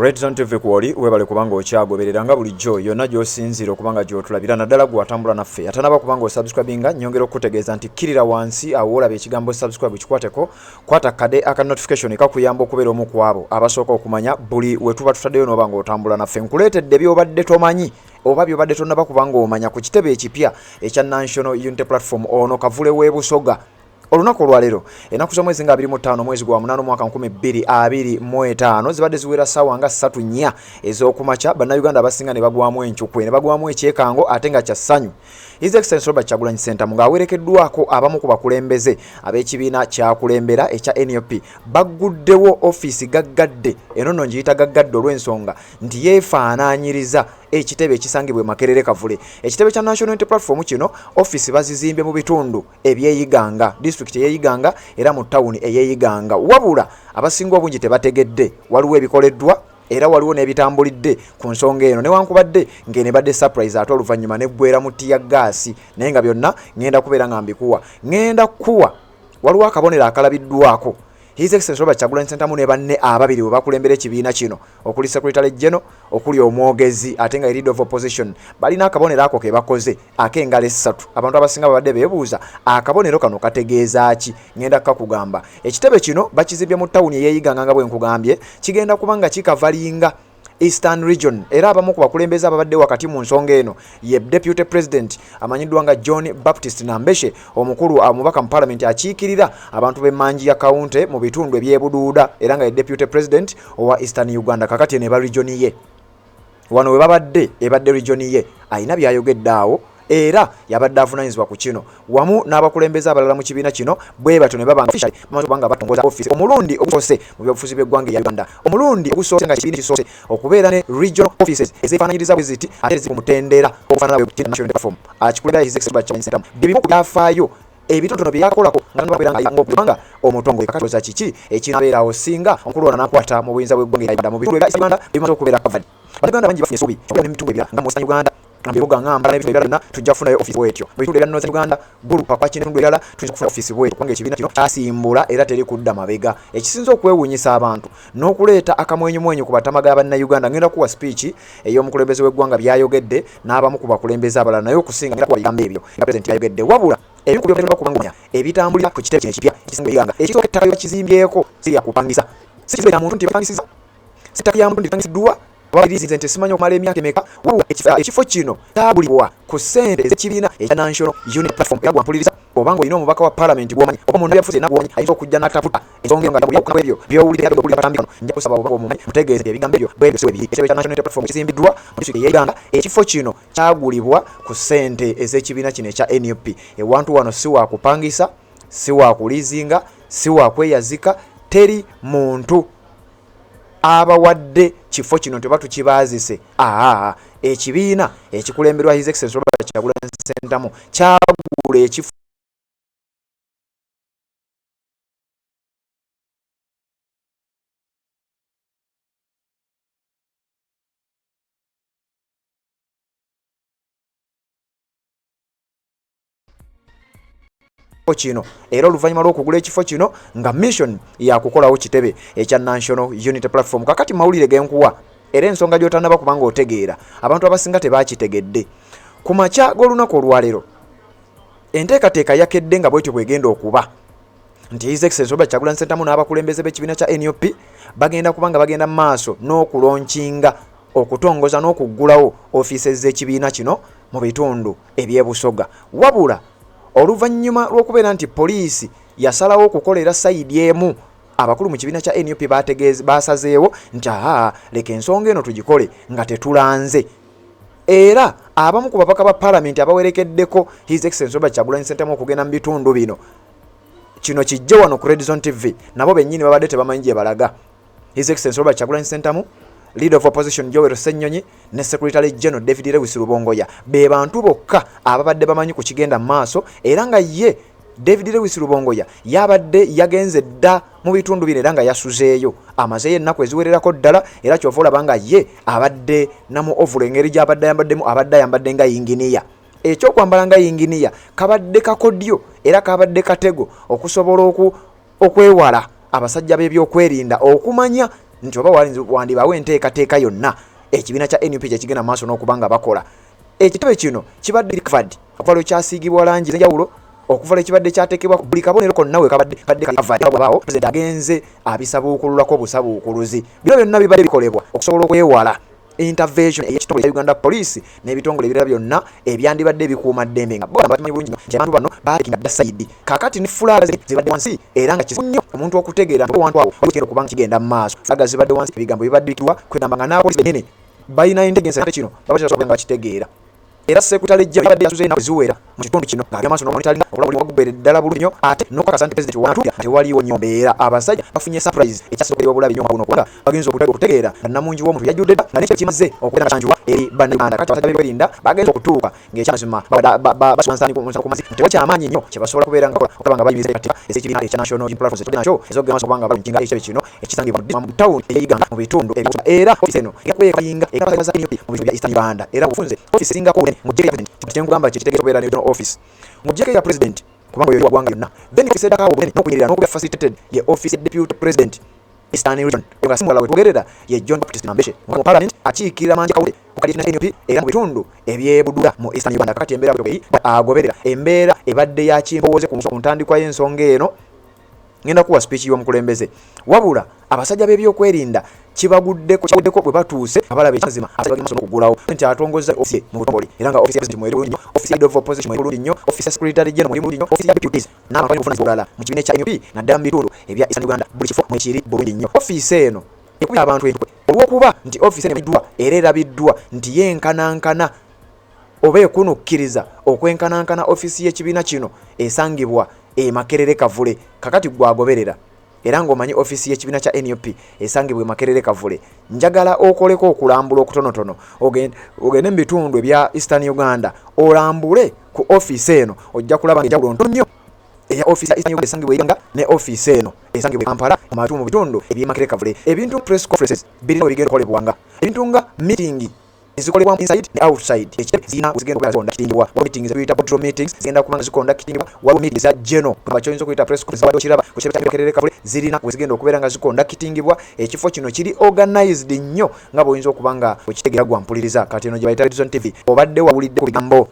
Red Zone TV kwoli webale kubanga okyagoberera nga bulijjo yonna gy'osinzira okubanga gy'otulabira naddala gw'atambula naffe atanaba kubanga osubscribinga nyongera okutegeeza nti kirira wansi awo olaba ekigambo subscribe kikwateko kwata kade aka notification kakuyamba okubeera omu ku abo abasooka okumanya buli we tuba tutaddeyo n'obanga otambula naffe nkuleetedde by'obadde tomanyi oba by'obadde tonnaba kubanga omanya ku kitebe ekipya ekya National Unity Platform ono Kavule w'e Busoga. Olunaku olwaleero ennaku z'omwezi nga 25 mwezi gwa 8 mwaka 2025 zibadde ziwera ssaawa nga 3:04 ez'okumakya bannayuganda abasinga ne bagwamu enkyukwe ne bagwamu ekyekango ate nga kya ssanyu. His Excellency Robert Kyagulanyi Ssentamu ng'awerekeddwako abamu ku bakulembeze ab'ekibiina kyakulembera ekya NUP bagguddewo ofiisi gaggadde eno nno ngiyita gaggadde olw'ensonga nti yeefaanaanyiriza ekitebe ekisangibwa Makerere Kavule. Ekitebe kya National Unity Platform kino ofiisi bazizimbye mu bitundu ebyeyiganga district eyeyiganga era mu tawuni eyeyiganga wabula abasinga obungi tebategedde waliwo ebikoleddwa era waliwo n'ebitambulidde ku nsonga eno newankubadde ng'ene badde surprise ate oluvannyuma neggwera mu ttiya gaasi naye nga byonna ngenda kubeera nga mbikuwa ngenda kuwa waliwo akabonero akalabiddwako His Excellency Robert Kyagulanyi Ssentamu ne banne ababiri we bakulembera ekibiina kino okuli Secretary General okuli omwogezi ate nga leader of opposition balina akabonero ako ke bakoze ak'engalo essatu abantu abasinga babadde beebuuza akabonero kano kategeeza ki ngenda kakugamba ekitebe kino bakizimbye mu tawuni eyeyiganga nga bwe nkugambye kigenda kubanga kikavalinga Eastern Region era abamu ku bakulembeze ababadde wakati mu nsonga eno ye Deputy President amanyiddwa nga John Baptist Nambeshe omukulu omubaka mu Parliament akiikirira abantu b'emmanji ya kaunti mu bitundu eby'ebuduuda era nga ye Deputy President owa Eastern Uganda kakati ne ba region ye wano we babadde ebadde region ye ayina byayogedde awo era yabadde avunaanyizibwa ku kino wamu n'abakulembeze abalala mu kibiina kino bwe batyo ne babanga officially banga batongoza office omulundi ogusoose mu byobufuzi by'eggwanga ya Uganda omulundi ogusoose nga kibiina kisoose okubeera ne regional offices ezeefaanaanyiriza bweziti ate ziri ku mutendera okufaanana bwe National Platform akikulembera His Excellency Robert Kyagulanyi Ssentamu bibimu ku byafaayo ebitonotono bye yakolako nga babeera ng'okubanga omutongole kakatoza kiki ekinabeera awo singa omukulu ono n'akwata mu buyinza bw'eggwanga ya Uganda mu bitundu ebya Uganda bimaze okubeera covered Abaganda bangi bafunye essuubi n'emitundu ebirala nga mu Uganda Nambibuga ngamba n'ebintu ebirala byonna tujja kufunayo office bwetyo bitundu ebya North Uganda gulu pakwaki n'ebitundu ebirala tujja kufuna office bwetyo kubanga ekibiina kino kyasimbula era teri kudda mabega ekisinza okwewuunyisa abantu n'okuleeta akamwenyumwenyu ku batamaga bannayuganda ngenda kuwa speech ey'omukulembeze w'eggwanga byayogedde n'abamu ku bakulembeze abalala naye okusinga ngenda kuwa bigambo ebyo nga president yayogedde wabula ebintu byonna kubanga ebitambulira ku kitebe kino ekipya ekisinga eyiganga ekisooka ettaka bakizimbyeko siri yakupangisa si kitebe kya muntu nti bapangisiza si ttaka ya muntu nti bapangisiddwa wabirizinze nti simanyi okumala emyaka emeka ekifo kino kyagulibwa ku ssente ez'ekibiina ekya National Unity Platform era gwampuliriza obanga olina omubaka wa Parliament gwomanyi oba omuntu yafuze nakuwonya ayinza okujja n'ataputa ensonga nga buli ebyo by'owulira by'owulira batambika nja kusaba obanga omumanyi mutegeeze ebigambo ebyo bwebyo si bibiri ekitebe kya National Unity Platform kizimbiddwa mu disitulikiti ey'Uganda ekifo kino kyagulibwa ku ssente ez'ekibiina kino ekya NUP ewantu wano si wakupangisa si wakulizinga si wakweyazika teri muntu abawadde kifo kino teba tukibaazise ekibiina ekikulemberwa His Excellency Robert Kyagulanyi Ssentamu kyagula ekifo kino era oluvannyuma lw'okugula ekifo kino nga mission yakukolawo kitebe ekya National Unity Platform kakati mawulire genkuwa era ensonga gy'otannaba kubanga otegeera abantu abasinga tebakitegedde ku makya g'olunaku olwaleero enteekateeka yakedde nga bwetyo bwegenda okuba nti His Excellency Robert Kyagulanyi Ssentamu n'abakulembeze b'ekibiina kya NUP bagenda kubanga bagenda maaso n'okulonkinga okutongoza n'okuggulawo ofiisi z'ekibiina kino mu bitundu eby'ebusoga wabula oluvannyuma lw'okubeera nti poliisi yasalawo okukolera sayidi emu abakulu mu kibiina kya NUP basazeewo nti leka ensonga eno tugikole nga tetulanze era abamu ku babaka ba Parliament abawerekeddeko His Excellency Robert Kyagulanyi Ssentamu okugenda mu bitundu bino kino kijje wano ku Red Zone TV nabo bennyini babadde tebamanyi gye balaga His Excellency Robert Kyagulanyi Ssentamu Leader of Opposition Joel Ssenyonyi ne Secretary General David Lewis Lubongoya be bantu bokka ababadde bamanyi ku kigenda maaso era nga ye David Lewis Lubongoya yabadde yagenze dda mu bitundu bino era nga yasuzeeyo amazeeyo ennaku eziwererako ddala era kyova olaba nga ye abadde namu ovula engeri gy'abadde ayambaddemu abadde ayambadde nga yinginiya ekyokwambala nga yinginiya kabadde kakodyo era kabadde katego okusobola okwewala abasajja b'ebyokwerinda okumanya nti oba wandibawo enteekateeka yonna ekibiina kya NUP kye kigenda maaso n'okubanga bakola. Ekitebe kino kibadde covered okuva lwe kyasiigibwa langi ez'enjawulo okuva lwe kibadde kyateekebwa buli kabonero konna we kabadde covered bw'abaawo Pulezidenti agenze abisabuukululako busabuukuluzi. Bino byonna bibadde bikolebwa okusobola okwewala intervention ey'ekitongole kya Uganda Police n'ebitongole ebirala byonna ebyandibadde bikuuma ddembe nga bo bamanyi bulungi nti abantu bano baatekinga dda sayidi. Kaakati ne fulaga zibadde wansi era nga kizunyo nnyo omuntu okutegeera abantu awo olugendo kubanga kigenda mu maaso. Fulaga zibadde wansi ebigambo bibadde bikirwa kwegamba nga n'abapolisi bennyini balina intelligence ate kino babasobola nga bakitegeera. Era sekretary general yabadde yasuze ennaku ziwera mu kitundu kino ng'agenda maaso n'omonitalinga obulamu wagubeeredde ddala bulungi nnyo ate n'okukakasa nti Pulezidenti w'anatuulira tewaliiwo nnyo mbeera. Abasajja bafunye surprise ekyasobola obulabi nnyo kuno kubanga bagenze okutegeera nga namungi w'omuntu yajjudde dda nga n'ekyo kimaze okubeera nga kyanjulwa eri bannayuganda. Kati abasajja b'ebyokwerinda bagenze okutuuka ng'ekyamazima basonsaani ku mazzi nti wakyamaanyi nnyo kye basobola kubeera nga kola okulaba nga bayimiza ekatiba ez'ekibiina ekya National Unity Platform nakyo ez'okugenda maaso kubanga balunkinga ekitebe kino ekisangibwa mu tawuni ey'Iganga mu bitundu era ofisi eno eyakwekayinga ekakasa NUP mu bitundu bya Eastern Uganda era bufunze ofisi esingako mu JK Tengamba kitegeeza obeera ne office mu JK ya president kubanga yo wagwanga yonna then kisedda kawo bene n'okunyirira n'okuba facilitated ye office deputy president Eastern Region nga simula we tugerera ye John Baptist Nambeshe mu parliament akiikirira manje kawule okali na NUP era mu bitundu ebyebudula mu Eastern Uganda kati embeera bwe agoberera embeera ebadde ya kimpowoze ku ntandikwa y'ensonga eno ngenda kuwa speech y'omukulembeze wabula abasajja b'ebyokwerinda kibaguddeko bwe batuuse abalaba ekyazima asajja bagenda okugulawo nti atongoza ofisi mu butomboli era nga ofisi ya president mweri nnyo ofisi ya of opposition mweri bulungi nnyo ofisi ya secretary general mweri bulungi nnyo ofisi ya deputies n'abakozi b'obuvunaanyizibwa bulala mu kibiina kya NUP naddala mu bitundu ebya Eastern Uganda buli kifo mwekiri bulungi nnyo. Ofisi eno ekuya abantu entwe olw'okuba nti ofisi eno ebiddwa era erabiddwa nti yenkanankana oba ekunukkiriza okwenkanankana ofisi y'ekibiina kino esangibwa Makerere Kavule kakati gwagoberera era ng'omanyi ofisi y'ekibiina kya NUP esangibwa Makerere Kavule. Njagala okoleko okulambula okutonotono ogende mu bitundu ebya Eastern Uganda olambule ku ofisi eno ojja kulaba ng'enjawulo ntono nnyo eya ofisi ya Eastern Uganda esangibwa Iganga ne ofisi eno esangibwa Kampala mu bitundu eby'e Makerere Kavule. Ebintu press conferences birina bigenda okukolebwanga ebintu nga meeting ezikolebwa inside ne outside zina zigenda okubeera zikondakitingibwa meetings eziyita boardroom meetings zigenda kubanga zikondakitingibwa waliwo meetings za general nga kyoyinza okuyita press conference wadde okiraba ku kiraba kya Makerere Kavule zirina we zigenda okubeera nga zikondakitingibwa. Ekifo kino kiri organized nnyo nga bw'oyinza okuba nga okitegeera gwampuliriza kati eno gye bayita Television TV obadde wawulidde ku bigambo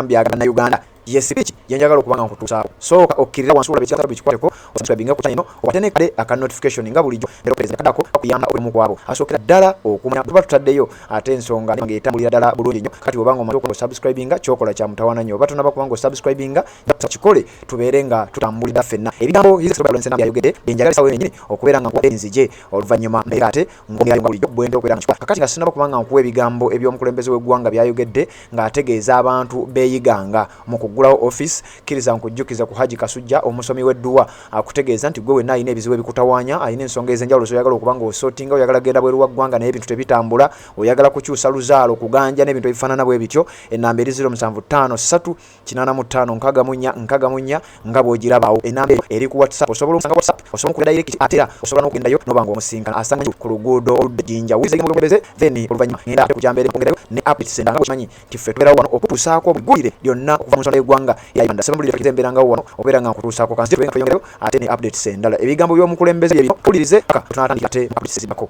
bya Uganda yes speech yenjagala okubanga nkutuusaako sooka okkirira wansi olaba ekyasatu bikikwateko osubscribinga ku channel okwatene kale aka notification nga bulijjo era president kadako akuyamba omu kwabo asookera ddala okumanya tuba tutaddeyo ate ensonga nga etambulira ddala bulungi nnyo. Kati obanga omaze okusubscribinga kyokola kya mutawaana nnyo oba tonaba kubanga osubscribinga kikole tubeere nga tutambulira ffenna ebigambo byayogedde byenjagala sawa yennyini okubeera nga nkuwa enzije oluvannyuma mbeera ate ngomyayo bulijjo bwenda okubeera nga kakati nga sinaba kubanga nkuwa ebigambo eby'omukulembeze w'eggwanga byayogedde ng'ategeeza abantu beeyiganga mu kugulawo office kiriza nkujjukiza ku Haji Kasujja omusomi w'edduwa akutegeeza nti gwe wenna alina ebizibu ebikutawaanya alina ensonga ez'enjawulo zoyagala okubanga osootinga oyagala genda bweru wa ggwanga naye ebintu tebitambula oyagala kukyusa luzaalo kuganja n'ebintu ebifaanana bwe bityo enamba eri 07538564 nga bw'ogirabawo enamba eri ku WhatsApp osobola omusanga WhatsApp osobola okugenda direct ate era osobola n'okugendayo n'obanga omusinkana asanga ku luguudo oludde wizege mukulembeze then oluvannyuma ngenda ate kujambeere kugendayo ne updates endanga bwekimanyi nti ffe tubeerawo wano okutuusaako obugulire byonna okuva mu nsonga y'eggwanga ya Uganda sebambulira kitembeerangawo wano obeera nga nkutuusaako kansi tubenga tweyongerayo ate ne updates endala ebigambo by'omukulembeze bye bino tulirize aka tunatandika ate updates ezibako.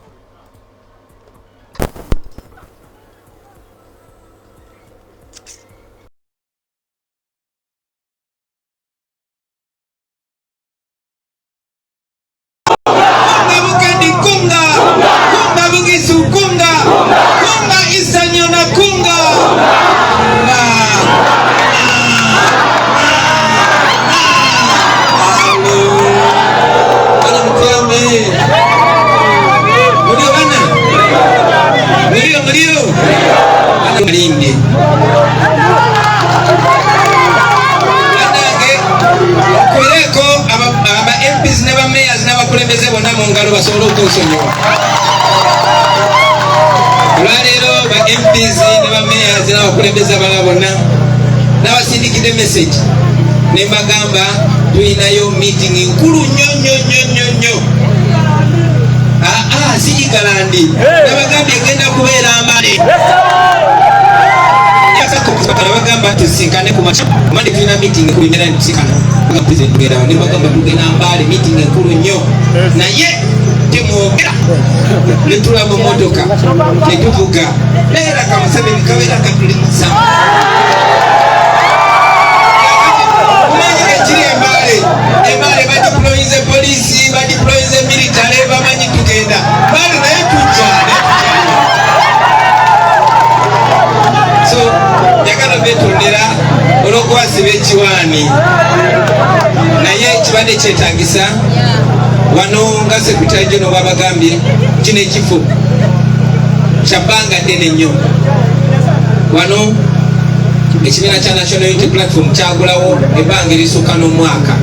Olwaleero ba MPs ne ba mayors n'abakulembeze abalala bonna n'abasindikidde message ne mbagamba tulinayo meeting nkulu nnyo sigigalandi nabagambye egenda kubeera amale nabagamba tusinkane ku macho mande tulina meeting kulimera tusikana nga president gera ne bagamba tugenda mbale meeting enkulu nnyo naye temwogera ne tula mu motoka ne tuvuga era kamusabeni kabera katuli musama Emale ba deployize police ba deployize military bamanyi tugenda bali naye tujja so yakala betondera olwokwasiba ekiwaani naye ekibadde kyetagisa wano nga sekretary general babagambye kino ekifo kyabbanga ddene nnyo wano ekibiina kya National Unity Platform kyagulawo ebbanga erisukka n'omwaka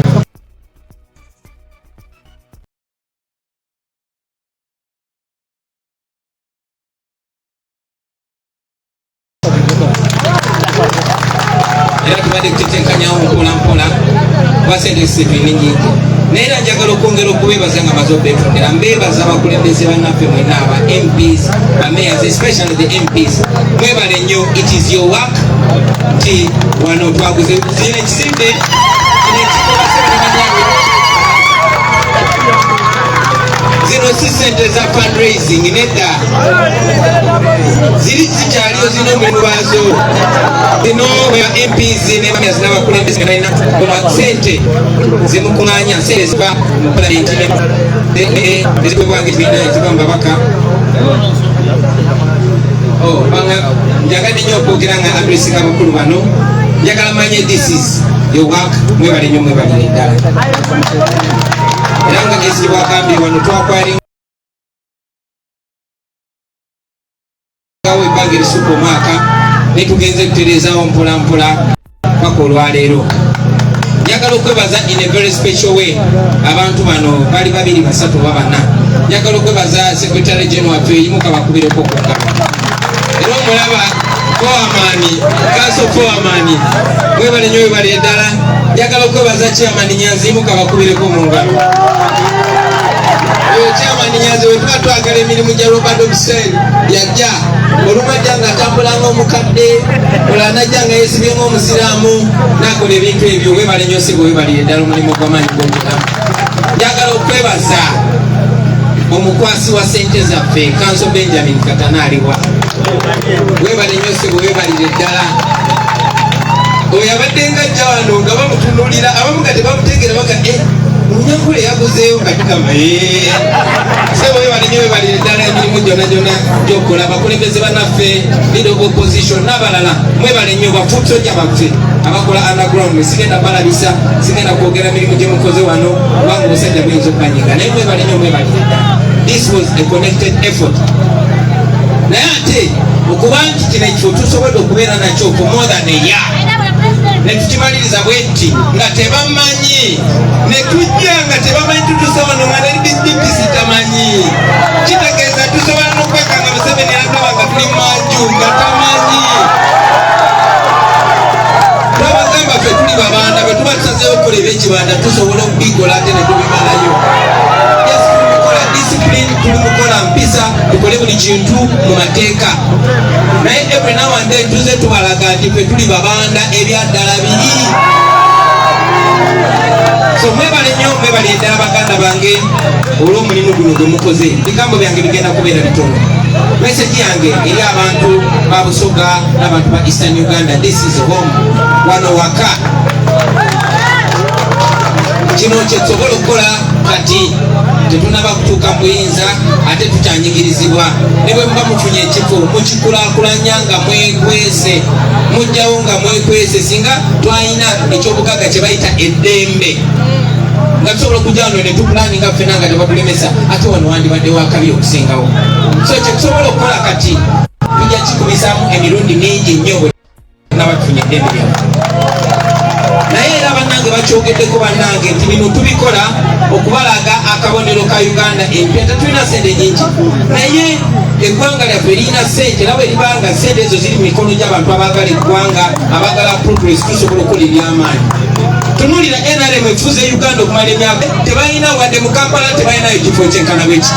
era tubadde kutetenkanyawo mpolampola wasente sivini nyingi naye era njagala okwongera okubeebaza nga maze obeetondera mbeebaza abakulembeze bannaffe mwena aba MPs mayors especially the MPs mwebale nnyo it is your work nti wano twaguze zino ekisinde zino si sente za fundraising nedda ziri zikyaliyo zino omulimu baazo zino MPs nemayors n'abakulembeze balina sente zimukuŋŋaanya sente ziva mu palamenti ezikwebwanga ekibiina eziva mu babaka njagadde nnyo okwogera nga adressing abakulu bano njagala manye this is your work mwebale nnyo mwebalire ddala era nga gesibwagambye wano twakwalingawo ebbanga erisukka omwaka ne tugenze kutereezaawo mpolampola paka olwaleero njagala okwebaza in a very special way abantu bano bali 2 3 4 bana njagala okwebaza secretary general waffe yimuka bakubireko okugamba era omulaba foamani kaso foamani mwebale nnyo webale eddala njagala okwebaza chairman Nyanzi yimuka bakubireko mu ngalo oyo chairman Nyanzi we tuba twagala emirimu gya Robert Hussein yajja olumajja nga atambula ng'omukadde olanajja nga yeesibye ng'omusiraamu nakola ebintu ebyo webale nnyo sigo webalire ddala omulimu gw'amaanyi gw'omulamu njagala okwebaza omukwasi wa sente zaffe Kanso Benjamin Katana aliwa webale nnyo sigo webalire ddala oyo abadde nga ajja wano nga bamutunuulira abamu nga tebamutegeera baga Munyankole yaguzeeyo nga tugamba sebo webale nnyo webalire ddala emirimu gyonna gyonna gyokola abakulembeze bannaffe leader of opposition n'abalala mwebale nnyo bafuusoja baffe abakola underground sigenda balabisa sigenda kwogera mirimu gye mukoze wano kubanga obusajja buyinza okubanyiga naye mwebale nnyo mwebalire ddala this was a connected effort naye ate okuba nti kino ekifo tusobodde okubeera nakyo for more than a year netukimaliriza bwetti nga tebamanyi netujja nga tebamanyi tutusa wano nga NDPC tamanyi kitegeeza tusobola n'okweka nga Museveni alagaba nga tuli manju nga tamanyi twabagamba ffe tuli babanda bwe tuba tusazeewo okuleba ekibanda tusobola okubigola ate ne tubimalayo tulukola discipline tulukola mpisa tukole buli kintu mu mateeka naye every now and then tuze tubalaga nti ffe tuli babanda ebyaddala biri so mwebale nnyo mwebale eddala baganda bange olw'omulimu guno gwe mukoze ebigambo byange bigenda kubeera bitono message yange eri abantu ba Busoga n'abantu ba Eastern Uganda this is home wano waka kino kyetusobola okukola kati tetunaba kutuuka mu buyinza ate tukyanyigirizibwa ne bwe muba mufunye ekifo mukikulaakulanya nga mwekwese mujjawo nga mwekwese singa twalina ekyobugaga kye bayita eddembe nga tusobola okujja wano ne tupulaninga ffena nga tebatulemesa ate wano wandibadde wakabi okusingawo so kyetusobola okukola kati tujja kikubisaamu emirundi mingi nnyo bwe naba tufunye eddembe lyamu naye era bannange bakyogeddeko bannange nti bino tubikola okubalaga akabonero ka Uganda empya tetulina sente nyingi naye eggwanga lyaffe lirina sente nawe eribanga sente ezo ziri mu mikono gy'abantu abaagala eggwanga abaagala progress tusobola okukola ebyamaanyi tunulira NRM efuze Uganda okumala emyaka tebalina wadde mu Kampala tebalinayo ekifo kyenkana bwekiti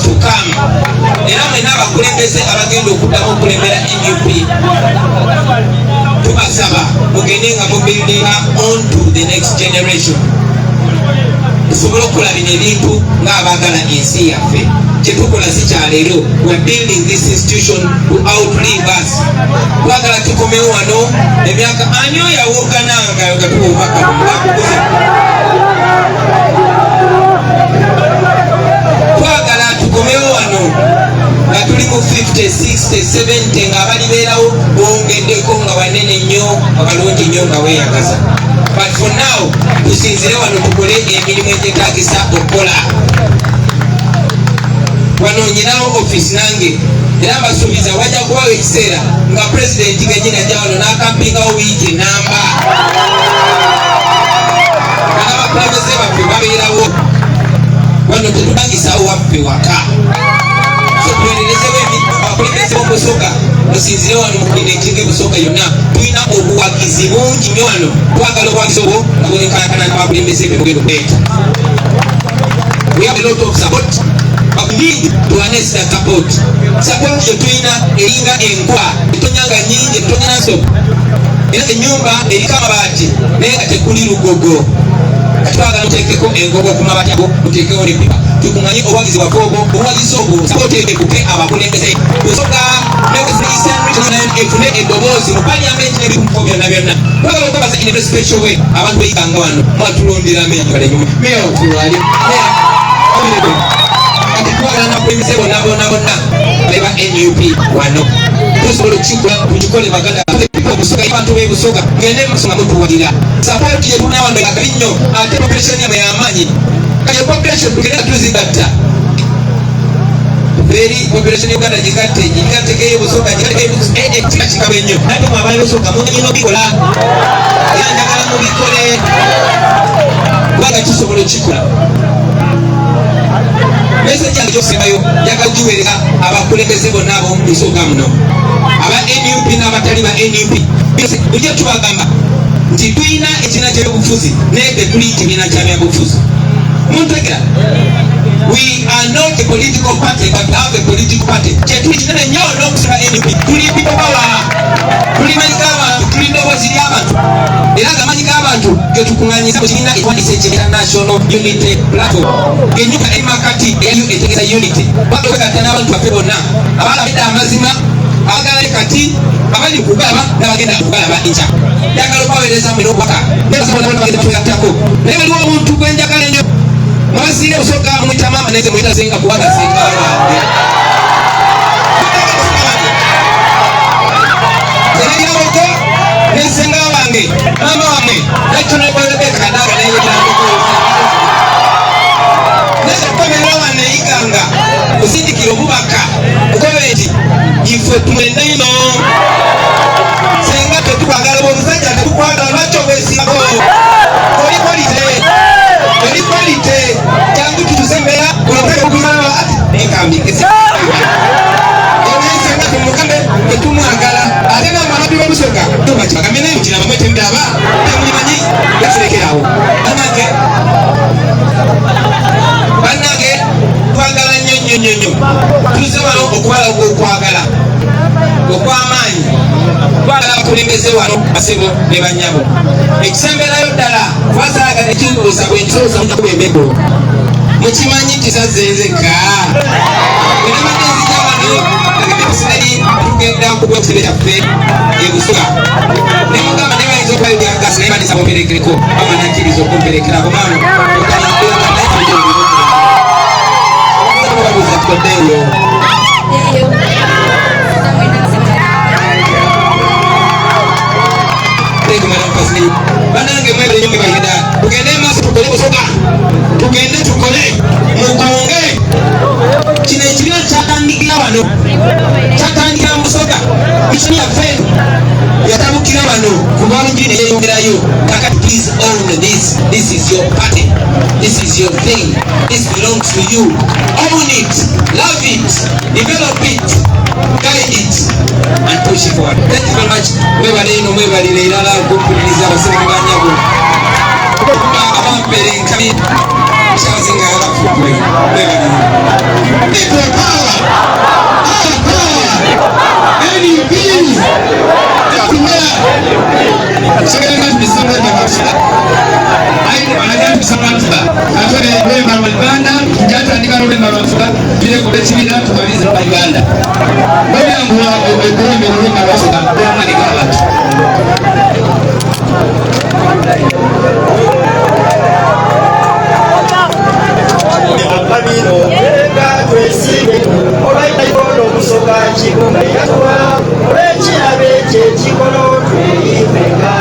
to come. Era mwe n'abakulembeze abagenda okuddamu okulembera NUP tubasaba mugende nga mubuildinga on to the next generation. Tusobole okulabira ebintu ng'abaagala ensi yaffe. Kyetukola si kya leero. We are building this institution to outlive us. Twagala tukomewo wano emyaka ani oyo awoogananga nga tuwomaka mubakuze. Twagala tukomewo wano nga tuli mu 50, 60, 70 ng'abali beerawo bongeddeko nga banene nnyo abalungi nnyo nga weeyagaza. But for now tusinzire wano tukole emirimu egyetaagisa okukola. Wanoonyerawo office nange era mbasuubiza wajja kubawo ekiseera nga pulezidenti gennyini ajja wano n'akampingawo wiiki enamba n'abakulembeze baffe babeerawo wano tetubangisawo waffe waka. So tuweererezewo abakulembeze b'obusoga musinzire wano mu kulindekinga ebusoga yonna tulina obuwagizi bungi nnyo wano. Twagala obuwagizi obwo nga bwenkanakana n'abakulembeze be bugenda okuleeta. We have a lot of support. But we need to harness the support. Support yo tulina eringa enkwa etonyanga nyingi etonyanga so. Era ennyumba eriko amabaati naye nga tekuli lugogo. Twagala muteekeko engogo ku mabaati ago muteekewo ne pipa. Tukunganye obuwagizi bwaffe obwo obuwagizi obwo support ekuke abakulembeze. Busoga efune eddoboozi mu paliamenti n'ebikuko byonna byonna. Twagala okwebaza in a very special way abantu beyiganga wano mwatulonderamu enjala enyuma. Meya otuwali. Twagala nakulembeze bonna beba NUP wano. Tusobola okukikola tukikole baganda obusoga abantu b'ebusoga ngende musonga mutuwalira. Support ye tulina wano akali nnyo ate population yamwe y'amaanyi. Kale population tugenda tuzigatta. Very population y'Uganda gigatteko y'ebusoga kika kikabe nnyo. Ate mwe abaali busoga munyina obikola. Era njagala mubikole. Kubanga tusobola okukikola. Message yange gyosembayo njagala giweereza abakulembeze bonna ab'omu busoga muno. Aba NUP n'abatali ba NUP. Bujja tubagamba nti tulina ekibiina ky'ebyobufuzi naye tetuli kibiina kya byobufuzi. Muntegera. We are not a political party but we have a political party. Kyetuli kinene nnyo n'okusaba NUP. Tuli people power. Tuli manyi g'abantu, tuli ndowoozi ly'abantu. Era ng'amanyi g'abantu ge tukuŋŋaanyiza mu kibiina ekiwandiise ekiyita National Unity Platform. Ennyuka eri makati eyayo etegeeza unity. Wabula okwegatta n'abantu baffe bonna abalabidde amazima abagala kati abali kugalaba n'abagenda kugalaba enkya. Njagala okubaweereza mu n'obubaka n'abasaba bagenda batwegattako. Naye waliwo omuntu gwe njagala ennyo mwasiire busoga muyita maama naye muyita senga kubanga senga wange. Zenagiraboko ne senga wange maama wange nakitono ekwelebeka kadaga naye wegiramboko nekomerera waneyiganga kusindikira obubaka okobeti ife tumwenda ino senga tetukwagala b'omusajja tetukwagala lwaki obwesingako olikwalite jangu tutuzembera olokweokumala nekambikesi enesenga tumukambe tetumwagala ate n'amalabi b'obusoga tubakibagambe naye mukiraba mwetendaba temulimanyi yakirekerawo bannange twagala nnyo tuze wano okubalaga okwagala okw'amaanyi. Twagala abakulembeze wano basebo ne bannyabo. Ekisemberayo ddala twasalaga nekibuuza bwe nkisoboza mujakuba embeeko mukimanyi nti sazzenzeka era magezi wano ebisinali tugenda kuba ekisebe kyaffe ebusoga ne mugamba ne bayinza okubayulira gasi naye bandisa mumperekereko bamanakkiriza okumperekerako maama babuuza tukoddeeyo banange mwebale nnyo mwebayida tugende maaso tukole busoga tugende tukole mugonge. Kino ekibiina kyatandikira wano kyatandikira mu busoga misoni yaffe yatabukira wano ku lwalugiri ne yeeyongerayo. Kakati please own this. This is your party, this is your thing, this belongs to you. Own it, love it, develop it, guide it and push it forward. Thank you very much. Mwebale ino mwebalire irala okumpuliriza abasebe banyabo abampere nkami kyazinga abafukwe mwebale. People power. Power. NUP. Sekarang misalnya masalah. Ayo misalnya After Wema Uganda, Jata Nicaragua Mafuta, Vile Kubechina, Tumaliza Uganda. Wewe ngua economy ni Mafuta, kwa Manikala. Ababiro ega twesibe obaita ikono musoka chikuma yatwa olekirabe kye kikolo tweyimeka